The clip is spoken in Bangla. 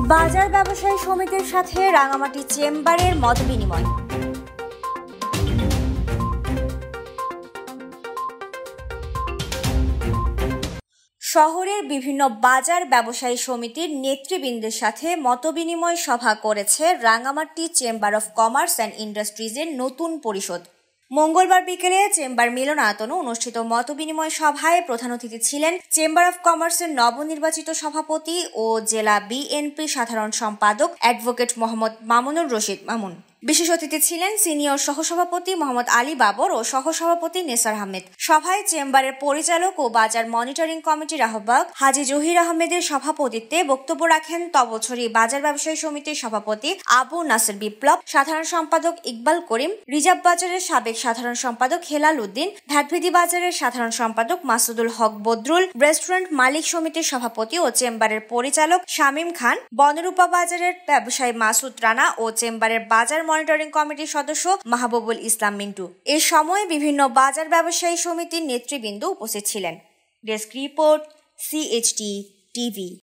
বাজার ব্যবসায়ী সমিতির সাথে রাঙামাটি চেম্বারের মতবিনিময়। শহরের বিভিন্ন বাজার ব্যবসায়ী সমিতির নেতৃবৃন্দের সাথে মতবিনিময় সভা করেছে Rangamati chamber of commerce and ইন্ডাস্ট্রিজের নতুন পরিষদ। মঙ্গলবার বিকেলে চেম্বার মিলনায়তনে অনুষ্ঠিত মতবিনিময় সভায় প্রধান অতিথি ছিলেন চেম্বার অফ কমার্সের নবনির্বাচিত সভাপতি ও জেলা বিএনপি সাধারণ সম্পাদক অ্যাডভোকেট মোহাম্মদ মামুনুর রশিদ মামুন। বিশেষ অতিথি ছিলেন সিনিয়র সহসভাপতি মোহাম্মদ আলী বাবর ও সহসভাপতি নেসার আহমেদ। সভায় চেম্বারের পরিচালক ও বাজার মনিটরিং কমিটির আহ্বায়ক হাজী জহির আহমেদের সভাপতিত্বে বক্তব্য রাখেন তবছরী বাজার ব্যবসায়ী সমিতির সভাপতি আবু নাসের বিপ্লব, সাধারণ সম্পাদক ইকবাল করিম, রিজার্ভ বাজারের সাবেক সাধারণ সম্পাদক হেলাল উদ্দিন, ভ্যাটভিদি বাজারের সাধারণ সম্পাদক মাসুদুল হক বদরুল, রেস্টুরেন্ট মালিক সমিতির সভাপতি ও চেম্বারের পরিচালক শামীম খান, বনরূপা বাজারের ব্যবসায়ী মাসুদ রানা ও চেম্বারের বাজার মনিটরিং কমিটির সদস্য মাহবুবুল ইসলাম মিন্টু। এ সময় বিভিন্ন বাজার ব্যবসায়ী সমিতির নেতৃবৃন্দ উপস্থিত ছিলেন। Desk report, CHT TV।